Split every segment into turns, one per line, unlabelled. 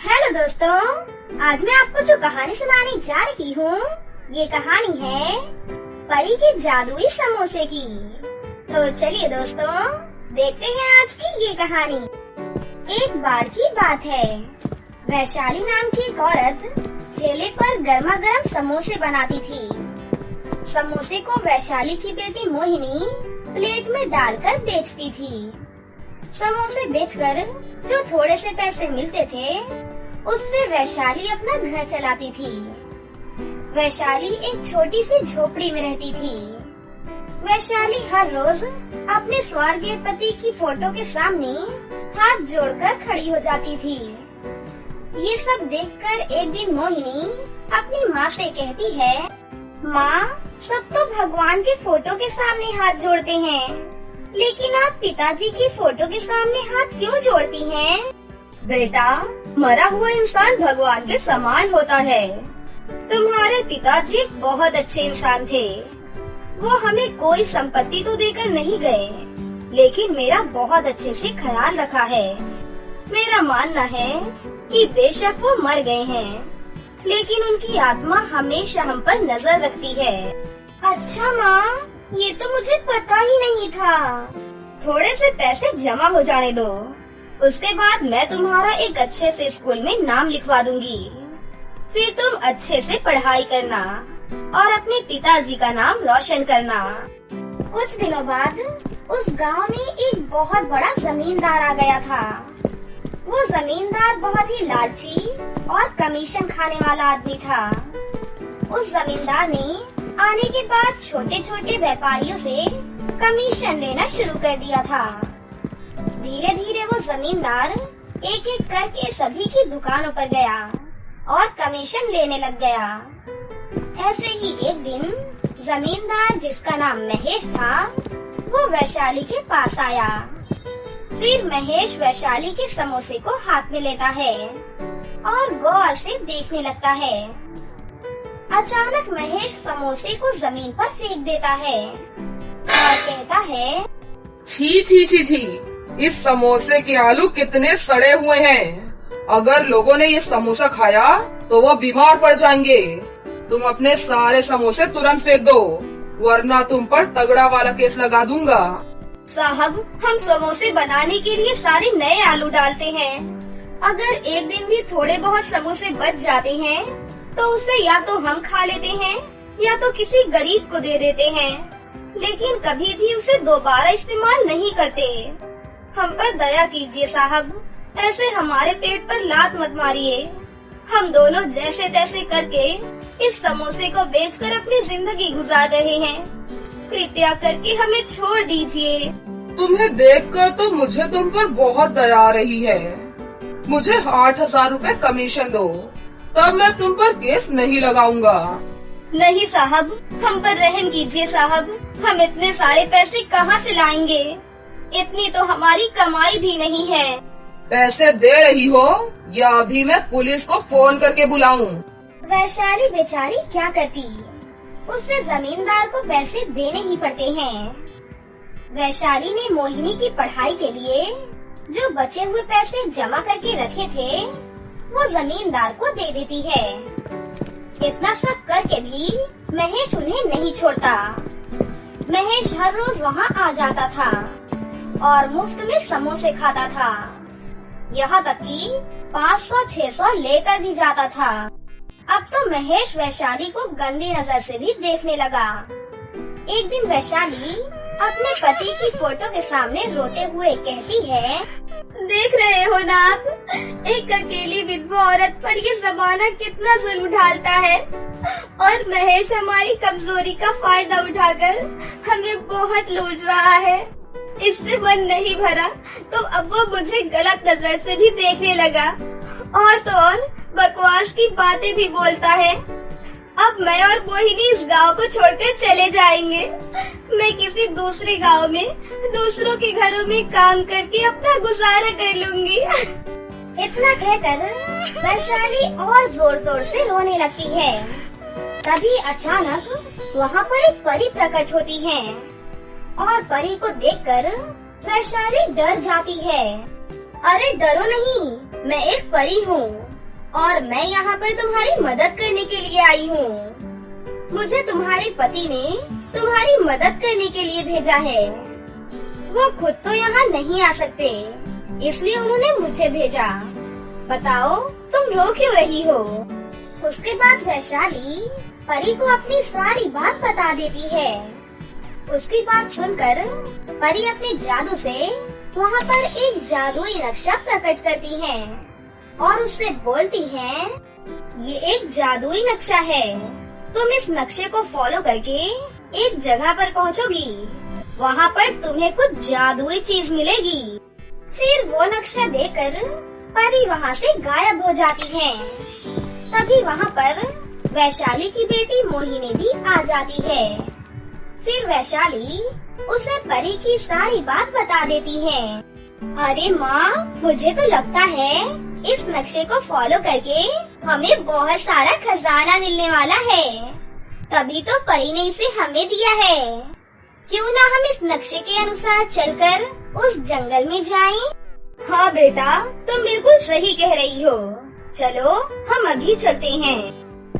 Hello दोस्तों, आज मैं आपको जो कहानी सुनाने जा रही हूँ, ये कहानी है परी के जादुई समोसे की। तो चलिए दोस्तों, देखते हैं आज की ये कहानी। एक बार की बात है, वैशाली नाम की एक औरत ठेले पर गर्मा गर्म समोसे बनाती थी। समोसे को वैशाली की बेटी मोहिनी प्लेट में डालकर बेचती थी। समोसे बेचकर जो थोड़े से पैसे मिलते थे, उससे वैशाली अपना घर चलाती थी। वैशाली एक छोटी सी झोपड़ी में रहती थी। वैशाली हर रोज अपने स्वर्गीय पति की फोटो के सामने हाथ जोड़कर खड़ी हो जाती थी। ये सब देखकर एक दिन मोहिनी अपनी माँ से कहती है, माँ, सब तो भगवान की फोटो के सामने हाथ जोड़ते हैं, लेकिन आप पिताजी की फोटो के सामने हाथ क्यों जोड़ती हैं? बेटा, मरा हुआ इंसान भगवान के समान होता है। तुम्हारे पिताजी बहुत अच्छे इंसान थे। वो हमें कोई संपत्ति तो देकर नहीं गए, लेकिन मेरा बहुत अच्छे से ख्याल रखा है। मेरा मानना है कि बेशक वो मर गए हैं, लेकिन उनकी आत्मा हमेशा हम पर नजर रखती है। अच्छा माँ, ये तो मुझे पता ही नहीं था। थोड़े से पैसे जमा हो जाने दो, उसके बाद मैं तुम्हारा एक अच्छे से स्कूल में नाम लिखवा दूंगी। फिर तुम अच्छे से पढ़ाई करना और अपने पिताजी का नाम रोशन करना। कुछ दिनों बाद उस गांव में एक बहुत बड़ा जमींदार आ गया था। वो जमींदार बहुत ही लालची और कमीशन खाने वाला आदमी था। उस जमींदार ने आने के बाद छोटे छोटे व्यापारियों से कमीशन लेना शुरू कर दिया था। धीरे धीरे वो जमींदार एक एक करके सभी की दुकानों पर गया और कमीशन लेने लग गया। ऐसे ही एक दिन जमींदार, जिसका नाम महेश था, वो वैशाली के पास आया। फिर महेश वैशाली के समोसे को हाथ में लेता है और गौर से देखने लगता है। अचानक महेश समोसे को जमीन पर फेंक देता है और कहता है,
छी छी छी छी, इस समोसे के आलू कितने सड़े हुए हैं। अगर लोगों ने ये समोसा खाया तो वो बीमार पड़ जाएंगे। तुम अपने सारे समोसे तुरंत फेंक दो, वरना तुम पर तगड़ा वाला केस लगा दूंगा।
साहब, हम समोसे बनाने के लिए सारे नए आलू डालते हैं। अगर एक दिन भी थोड़े बहुत समोसे बच जाते हैं, तो उसे या तो हम खा लेते हैं या तो किसी गरीब को दे देते हैं, लेकिन कभी भी उसे दोबारा इस्तेमाल नहीं करते। हम पर दया कीजिए साहब, ऐसे हमारे पेट पर लात मत मारिए। हम दोनों जैसे तैसे करके इस समोसे को बेचकर अपनी जिंदगी गुजार रहे हैं। कृपया करके हमें छोड़ दीजिए।
तुम्हें देखकर तो मुझे तुम पर बहुत दया आ रही है। मुझे 8,000 रुपए कमीशन दो, तब मैं तुम पर केस नहीं लगाऊंगा।
नहीं साहब, हम पर रहम कीजिए साहब। हम इतने सारे पैसे कहाँ से लाएंगे? इतनी तो हमारी कमाई भी नहीं है।
पैसे दे रही हो या अभी मैं पुलिस को फोन करके बुलाऊं?
वैशाली बेचारी क्या करती, उससे जमींदार को पैसे देने ही पड़ते हैं। वैशाली ने मोहिनी की पढ़ाई के लिए जो बचे हुए पैसे जमा करके रखे थे, वो जमींदार को दे देती है। इतना सब करके भी महेश उन्हें नहीं छोड़ता। महेश हर रोज वहाँ आ जाता था और मुफ्त में समोसे खाता था। यहाँ तक कि 500-600 लेकर भी जाता था। अब तो महेश वैशाली को गंदी नजर से भी देखने लगा। एक दिन वैशाली अपने पति की फोटो के सामने रोते हुए कहती है, देख रहे हो ना आप, एक अकेली विधवा औरत पर ये जमाना कितना जुल्म ढालता है, और महेश हमारी कमजोरी का फायदा उठाकर हमें बहुत लूट रहा है। इससे मन नहीं भरा तो अब वो मुझे गलत नजर से भी देखने लगा, और तो और बकवास की बातें भी बोलता है। अब मैं और मोहिनी इस गांव को छोड़कर चले जाएंगे। मैं किसी दूसरे गांव में दूसरों के घरों में काम करके अपना गुजारा कर लूंगी। इतना कहकर वैशाली और जोर जोर से रोने लगती है। तभी अचानक वहाँ पर एक परी प्रकट होती है और परी को देखकर वैशाली डर जाती है। अरे डरो नहीं, मैं एक परी हूँ। और मैं यहाँ पर तुम्हारी मदद करने के लिए आई हूँ। मुझे तुम्हारे पति ने तुम्हारी मदद करने के लिए भेजा है। वो खुद तो यहाँ नहीं आ सकते, इसलिए उन्होंने मुझे भेजा। बताओ तुम रो क्यों रही हो? उसके बाद वैशाली परी को अपनी सारी बात बता देती है। उसकी बात सुनकर परी अपने जादू से वहाँ पर एक जादुई नक्शा प्रकट करती है और उससे बोलती है, ये एक जादुई नक्शा है। तुम इस नक्शे को फॉलो करके एक जगह पर पहुँचोगी। वहाँ पर तुम्हें कुछ जादुई चीज मिलेगी। फिर वो नक्शा देखकर परी वहाँ से गायब हो जाती है। तभी वहाँ पर वैशाली की बेटी मोहिनी भी आ जाती है। फिर वैशाली उसे परी की सारी बात बता देती है। अरे माँ, मुझे तो लगता है इस नक्शे को फॉलो करके हमें बहुत सारा खजाना मिलने वाला है। तभी तो परी ने इसे हमें दिया है। क्यों ना हम इस नक्शे के अनुसार चलकर उस जंगल में जाएं? हाँ बेटा, तुम बिल्कुल सही कह रही हो। चलो हम अभी चलते हैं।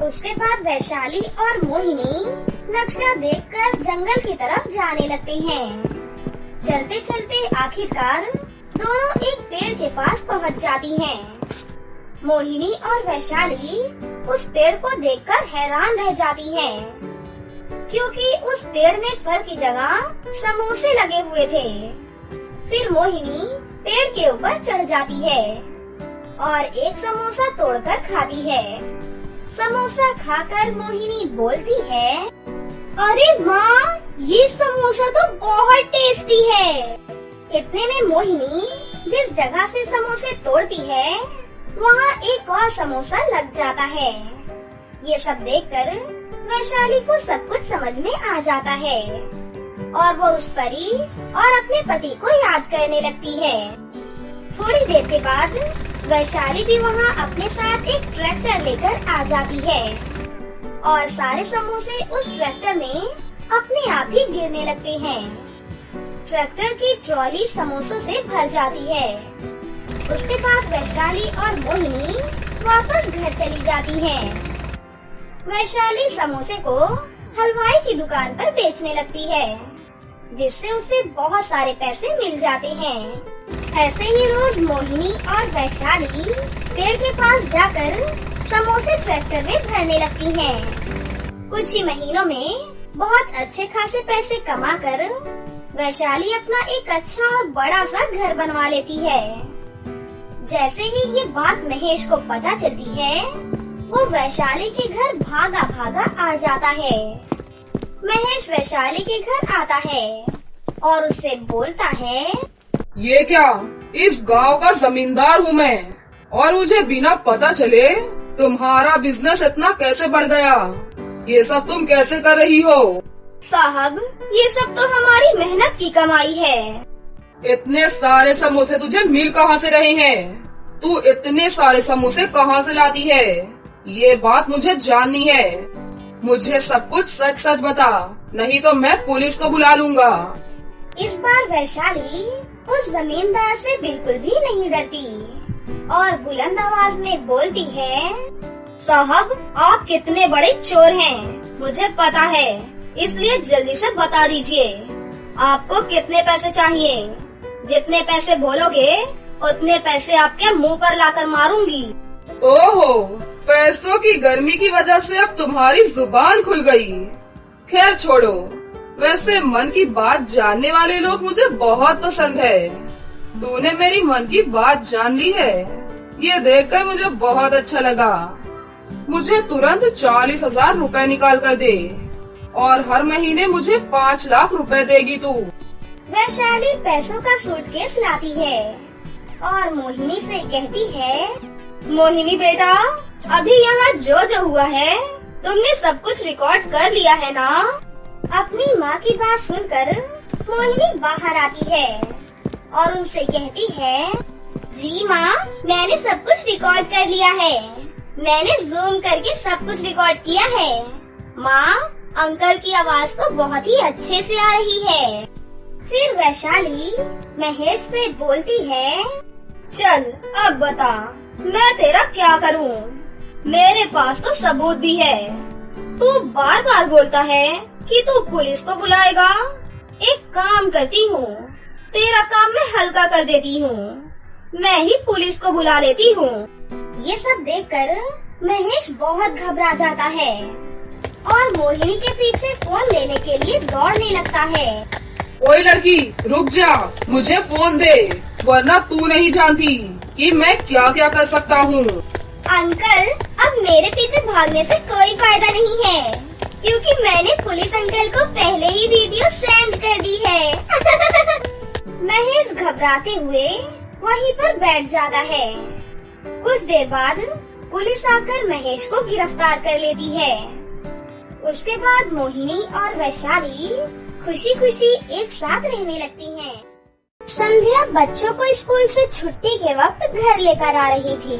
उसके बाद वैशाली और मोहिनी नक्शा देखकर जंगल की तरफ जाने लगते हैं। चलते चलते आखिरकार दोनों एक पेड़ के पास पहुंच जाती हैं। मोहिनी और वैशाली उस पेड़ को देखकर हैरान रह जाती हैं, क्योंकि उस पेड़ में फल की जगह समोसे लगे हुए थे। फिर मोहिनी पेड़ के ऊपर चढ़ जाती है और एक समोसा तोड़कर खाती है। समोसा खाकर मोहिनी बोलती है, अरे माँ, ये समोसा तो बहुत टेस्टी है। इतने में मोहिनी जिस जगह से समोसे तोड़ती है वहाँ एक और समोसा लग जाता है। ये सब देखकर वैशाली को सब कुछ समझ में आ जाता है और वो उस परी और अपने पति को याद करने लगती है। थोड़ी देर के बाद वैशाली भी वहाँ अपने साथ एक ट्रैक्टर लेकर आ जाती है और सारे समोसे उस ट्रैक्टर में अपने आप ही गिरने लगते हैं। ट्रैक्टर की ट्रॉली समोसों से भर जाती है। उसके बाद वैशाली और मोहिनी वापस घर चली जाती हैं। वैशाली समोसे को हलवाई की दुकान पर बेचने लगती है, जिससे उसे बहुत सारे पैसे मिल जाते हैं। ऐसे ही रोज मोहिनी और वैशाली पेड़ के पास जाकर समोसे ट्रैक्टर में भरने लगती हैं। कुछ ही महीनों में बहुत अच्छे खासे पैसे कमाकर वैशाली अपना एक अच्छा और बड़ा सा घर बनवा लेती है। जैसे ही ये बात महेश को पता चलती है, वो वैशाली के घर भागा भागा आ जाता है। महेश वैशाली के घर आता है और उससे बोलता है,
ये क्या, इस गांव का जमींदार हूँ मैं और मुझे बिना पता चले तुम्हारा बिजनेस इतना कैसे बढ़ गया? ये सब तुम कैसे कर रही हो?
साहब, ये सब तो हमारी मेहनत की कमाई है।
इतने सारे समोसे तुझे मिल कहाँ से रहे हैं? तू इतने सारे समोसे कहाँ से लाती है? ये बात मुझे जाननी है। मुझे सब कुछ सच सच बता, नहीं तो मैं पुलिस को बुला लूँगा।
इस बार वैशाली उस जमींदार से बिल्कुल भी नहीं डरती और बुलंद आवाज में बोलती है, साहब, आप कितने बड़े चोर हैं, मुझे पता है, इसलिए जल्दी से बता दीजिए, आपको कितने पैसे चाहिए? जितने पैसे बोलोगे उतने पैसे आपके मुंह पर लाकर मारूंगी।
ओहो, पैसों की गर्मी की वजह से अब तुम्हारी जुबान खुल गई। खैर छोड़ो, वैसे मन की बात जानने वाले लोग मुझे बहुत पसंद है। तूने मेरी मन की बात जान ली है, ये देखकर मुझे बहुत अच्छा लगा। मुझे तुरंत 40,000 रुपए निकाल कर दे और हर महीने मुझे 5 लाख रुपए देगी तू।
वैशाली पैसों का सूटकेस लाती है और मोहिनी से कहती है, मोहिनी बेटा, अभी यहाँ जो हुआ है तुमने सब कुछ रिकॉर्ड कर लिया है ना? अपनी माँ की बात सुनकर मोहिनी बाहर आती है और उनसे कहती है, जी माँ, मैंने सब कुछ रिकॉर्ड कर लिया है। मैंने जूम करके सब कुछ रिकॉर्ड किया है। माँ, अंकल की आवाज तो बहुत ही अच्छे से आ रही है। फिर वैशाली महेश से बोलती है, चल अब बता, मैं तेरा क्या करूं? मेरे पास तो सबूत भी है। तू बार बार बोलता है कि तू पुलिस को बुलाएगा। एक काम करती हूँ, तेरा काम मैं हल्का कर देती हूँ। मैं ही पुलिस को बुला लेती हूँ। ये सब देखकर महेश बहुत घबरा जाता है और मोहिनी के पीछे फोन लेने के लिए दौड़ने लगता है।
ओए लड़की, रुक जा, मुझे फोन दे, वरना तू नहीं जानती कि मैं क्या क्या कर सकता हूँ।
अंकल, अब मेरे पीछे भागने से कोई फायदा नहीं है, क्योंकि मैंने पुलिस अंकल को पहले ही वीडियो सेंड कर दी है। महेश घबराते हुए वहीं पर बैठ जाता है। कुछ देर बाद पुलिस आकर महेश को गिरफ्तार कर लेती है। उसके बाद मोहिनी और वैशाली खुशी खुशी एक साथ रहने लगती हैं। संध्या बच्चों को स्कूल से छुट्टी के वक्त घर लेकर आ रही थी,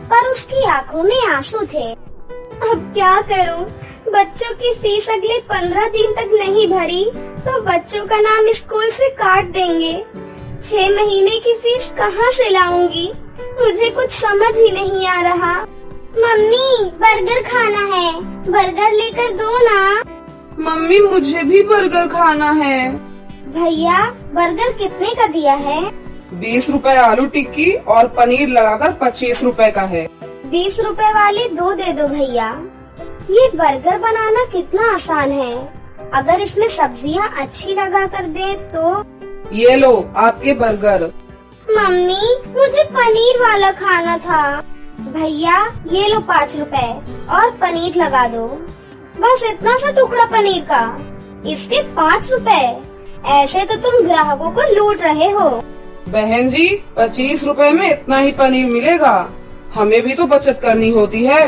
पर उसकी आंखों में आंसू थे। अब क्या करूं? बच्चों की फीस अगले 15 दिन तक नहीं भरी तो बच्चों का नाम स्कूल से काट देंगे। 6 महीने की फीस कहाँ से लाऊंगी? मुझे कुछ समझ ही नहीं आ रहा। मम्मी, बर्गर खाना है, बर्गर लेकर दो ना।
मम्मी, मुझे भी बर्गर खाना है।
भैया, बर्गर कितने का दिया है?
20 रुपए आलू टिक्की और पनीर लगाकर 25 रुपए का है।
20 रुपए वाले 2 दे दो भैया। ये बर्गर बनाना कितना आसान है। अगर इसमें सब्जियां अच्छी लगा कर दे तो।
ये लो आपके बर्गर।
मम्मी, मुझे पनीर वाला खाना था। भैया, ये लो 5 रुपए और पनीर लगा दो। बस इतना सा टुकड़ा पनीर का, इसके 5 रुपए। ऐसे तो तुम ग्राहकों को लूट रहे हो।
बहन जी, 25 रुपए में इतना ही पनीर मिलेगा। हमें भी तो बचत करनी होती है।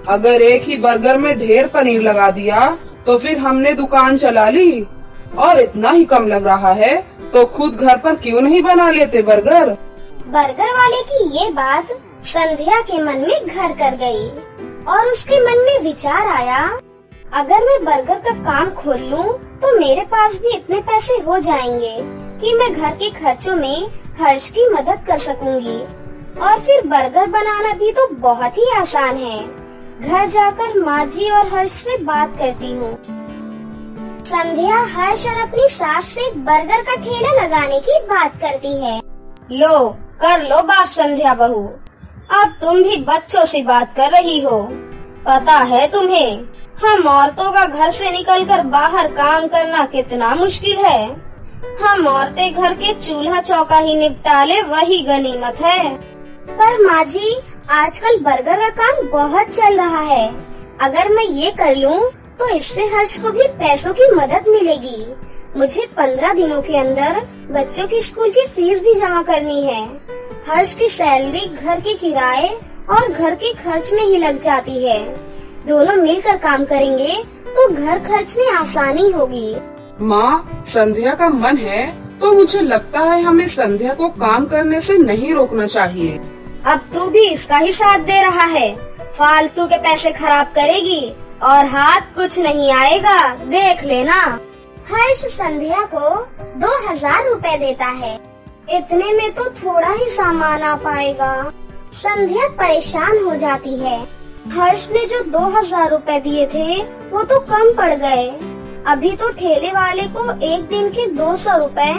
अगर एक ही बर्गर में ढेर पनीर लगा दिया तो फिर हमने दुकान चला ली। और इतना ही कम लग रहा है तो खुद घर पर क्यों नहीं बना लेते बर्गर?
बर्गर वाले की ये बात संध्या के मन में घर कर गई और उसके मन में विचार आया, अगर मैं बर्गर का काम खोल लूं तो मेरे पास भी इतने पैसे हो जाएंगे कि मैं घर के खर्चों में हर्ष की मदद कर सकूंगी। और फिर बर्गर बनाना भी तो बहुत ही आसान है। घर जाकर माँ जी और हर्ष से बात करती हूँ। संध्या हर्ष और अपनी सास से बर्गर का ठेला लगाने की बात करती है। लो, कर लो बात संध्या बहू। अब तुम भी बच्चों से बात कर रही हो। पता है तुम्हें, हम औरतों का घर से निकलकर बाहर काम करना कितना मुश्किल है। हम औरतें घर के चूल्हा चौका ही निपटा ले, वही गनीमत है। पर माँ जी, आजकल बर्गर का काम बहुत चल रहा है। अगर मैं ये कर लूँ तो इससे हर्ष को भी पैसों की मदद मिलेगी। मुझे 15 दिनों के अंदर बच्चों की स्कूल की फीस भी जमा करनी है। हर्ष की सैलरी घर के किराए और घर के खर्च में ही लग जाती है। दोनों मिलकर काम करेंगे तो घर खर्च में आसानी होगी।
माँ, संध्या का मन है तो मुझे लगता है हमें संध्या को काम करने से नहीं रोकना चाहिए।
अब तू भी इसका ही साथ दे रहा है। फालतू के पैसे खराब करेगी और हाथ कुछ नहीं आएगा, देख लेना। हर्ष संध्या को 2000 रुपए देता है। इतने में तो थोड़ा ही सामान आ पाएगा। संध्या परेशान हो जाती है। हर्ष ने जो 2000 रुपए दिए थे वो तो कम पड़ गए। अभी तो ठेले वाले को एक दिन के 200 रुपए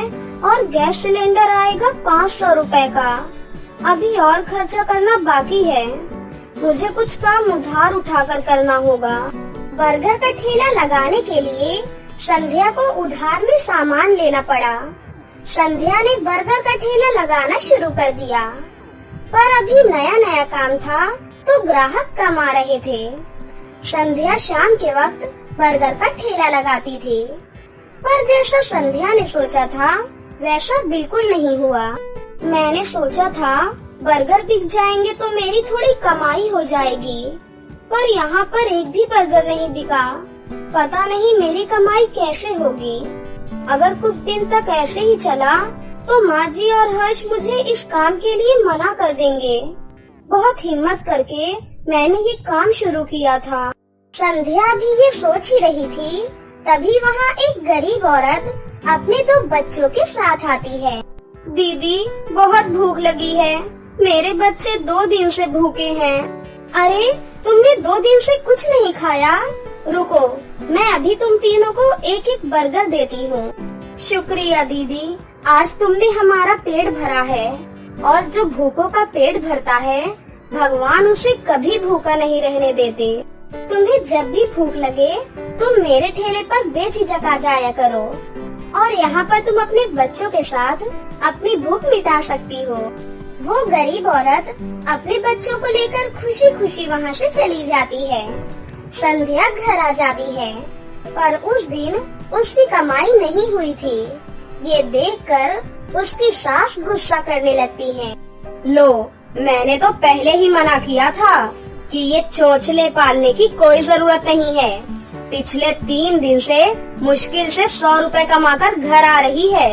और गैस सिलेंडर आएगा 500 रुपए का। अभी और खर्चा करना बाकी है। मुझे कुछ काम उधार उठाकर करना होगा। बर्गर का ठेला लगाने के लिए संध्या को उधार में सामान लेना पड़ा। संध्या ने बर्गर का ठेला लगाना शुरू कर दिया, पर अभी नया नया काम था तो ग्राहक कम आ रहे थे। संध्या शाम के वक्त बर्गर का ठेला लगाती थी, पर जैसा संध्या ने सोचा था वैसा बिल्कुल नहीं हुआ। मैंने सोचा था बर्गर बिक जाएंगे तो मेरी थोड़ी कमाई हो जाएगी, पर यहाँ पर एक भी बर्गर नहीं बिका। पता नहीं मेरी कमाई कैसे होगी। अगर कुछ दिन तक ऐसे ही चला तो माँ जी और हर्ष मुझे इस काम के लिए मना कर देंगे। बहुत हिम्मत करके मैंने ये काम शुरू किया था। संध्या भी ये सोच ही रही थी, तभी वहाँ एक गरीब औरत अपने 2 बच्चों के साथ आती है। दीदी, बहुत भूख लगी है, मेरे बच्चे 2 दिन से भूखे हैं। अरे तुमने 2 दिन से कुछ नहीं खाया? रुको, मैं अभी तुम तीनों को एक एक बर्गर देती हूँ। शुक्रिया दीदी, आज तुमने हमारा पेट भरा है, और जो भूखों का पेट भरता है भगवान उसे कभी भूखा नहीं रहने देते। तुम्हें जब भी भूख लगे तुम मेरे ठेले पर बेझिझक आ जाया करो, और यहाँ पर तुम अपने बच्चों के साथ अपनी भूख मिटा सकती हो। वो गरीब औरत अपने बच्चों को लेकर खुशी खुशी वहाँ से चली जाती है। संध्या घर आ जाती है, पर उस दिन उसकी कमाई नहीं हुई थी। ये देखकर उसकी सास गुस्सा करने लगती है। लो, मैंने तो पहले ही मना किया था कि ये चोंचले पालने की कोई जरूरत नहीं है। पिछले 3 दिन से मुश्किल से 100 रुपए कमाकर घर आ रही है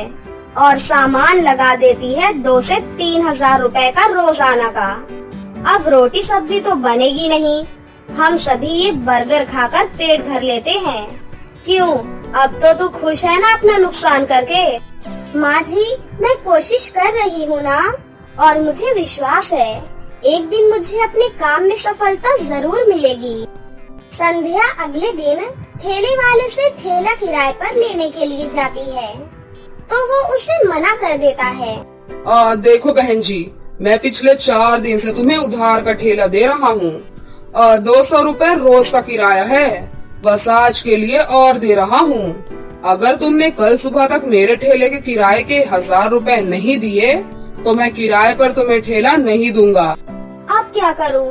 और सामान लगा देती है 2 से 3 हजार रुपए का रोजाना का। अब रोटी सब्जी तो बनेगी नहीं, हम सभी ये बर्गर खाकर पेट भर लेते हैं। क्यों, अब तो तू खुश है ना अपना नुकसान करके? माँ जी, मैं कोशिश कर रही हूँ ना, और मुझे विश्वास है एक दिन मुझे अपने काम में सफलता जरूर मिलेगी। संध्या अगले दिन ठेले वाले से ठेला किराए पर लेने के लिए जाती है, तो वो उसे मना कर देता है।
देखो बहन जी, मैं पिछले 4 दिन से तुम्हें उधार का ठेला दे रहा हूँ। 200 रुपए रोज का किराया है, बस आज के लिए और दे रहा हूँ। अगर तुमने कल सुबह तक मेरे ठेले के किराए के 1000 रुपए नहीं दिए तो मैं किराए पर तुम्हें ठेला नहीं दूंगा।
अब क्या करूँ?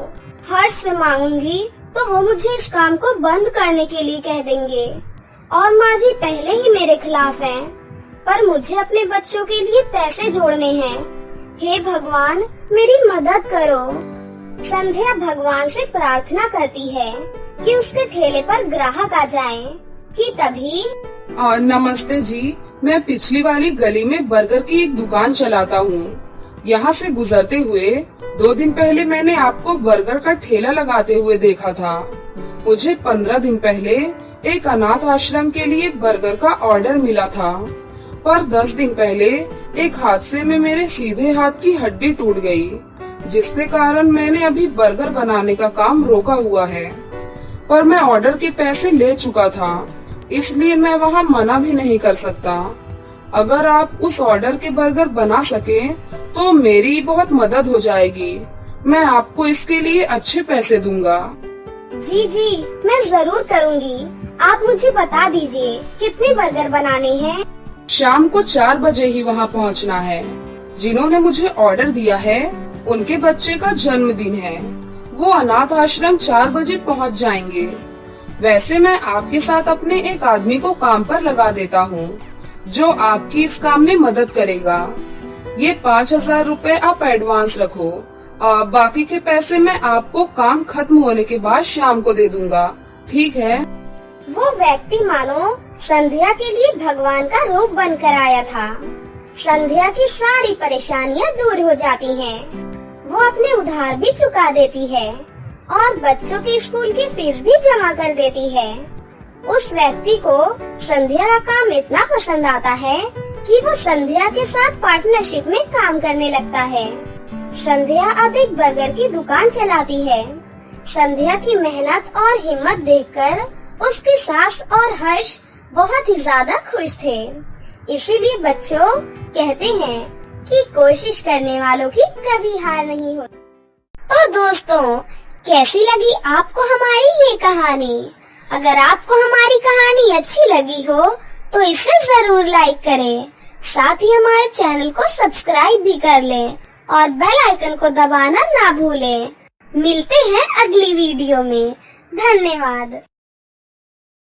हर्ष से मांगूंगी तो वो मुझे इस काम को बंद करने के लिए कह देंगे, और माँ जी पहले ही मेरे खिलाफ हैं, पर मुझे अपने बच्चों के लिए पैसे जोड़ने हैं। हे भगवान, मेरी मदद करो। संध्या भगवान से प्रार्थना करती है कि उसके ठेले पर ग्राहक आ जाएं, कि तभी
नमस्ते जी, मैं पिछली वाली गली में बर्गर की एक दुकान चलाता हूँ। यहाँ से गुजरते हुए 2 दिन पहले मैंने आपको बर्गर का ठेला लगाते हुए देखा था। मुझे 15 दिन पहले एक अनाथ आश्रम के लिए बर्गर का ऑर्डर मिला था, पर 10 दिन पहले एक हादसे में मेरे सीधे हाथ की हड्डी टूट गई, जिसके कारण मैंने अभी बर्गर बनाने का काम रोका हुआ है। पर मैं ऑर्डर के पैसे ले चुका था, इसलिए मैं वहाँ मना भी नहीं कर सकता। अगर आप उस ऑर्डर के बर्गर बना सके तो मेरी बहुत मदद हो जाएगी। मैं आपको इसके लिए अच्छे पैसे दूंगा।
जी, मैं जरूर करूँगी। आप मुझे बता दीजिए कितने बर्गर बनाने हैं?
शाम को 4 बजे ही वहाँ पहुँचना है। जिन्होंने मुझे ऑर्डर दिया है उनके बच्चे का जन्मदिन है। वो अनाथ आश्रम 4 बजे पहुँच जाएंगे। वैसे मैं आपके साथ अपने एक आदमी को काम पर लगा देता हूँ, जो आपकी इस काम में मदद करेगा। ये 5000 रुपए आप एडवांस रखो, बाकी के पैसे मैं आपको काम खत्म होने के बाद शाम को दे दूंगा, ठीक है?
वो व्यक्ति मानो संध्या के लिए भगवान का रूप बनकर आया था। संध्या की सारी परेशानियाँ दूर हो जाती हैं। वो अपने उधार भी चुका देती है और बच्चों की स्कूल की फीस भी जमा कर देती है। उस व्यक्ति को संध्या का काम इतना पसंद आता है कि वो संध्या के साथ पार्टनरशिप में काम करने लगता है। संध्या अब एक बर्गर की दुकान चलाती है। संध्या की मेहनत और हिम्मत देखकर उसकी सास और हर्ष बहुत ही ज्यादा खुश थे। इसीलिए बच्चों कहते हैं कि कोशिश करने वालों की कभी हार नहीं होती। तो दोस्तों, कैसी लगी आपको हमारी ये कहानी? अगर आपको हमारी कहानी अच्छी लगी हो तो इसे जरूर लाइक करें, साथ ही हमारे चैनल को सब्सक्राइब भी कर लें और बेल आइकन को दबाना ना भूलें। मिलते हैं अगली वीडियो में। धन्यवाद।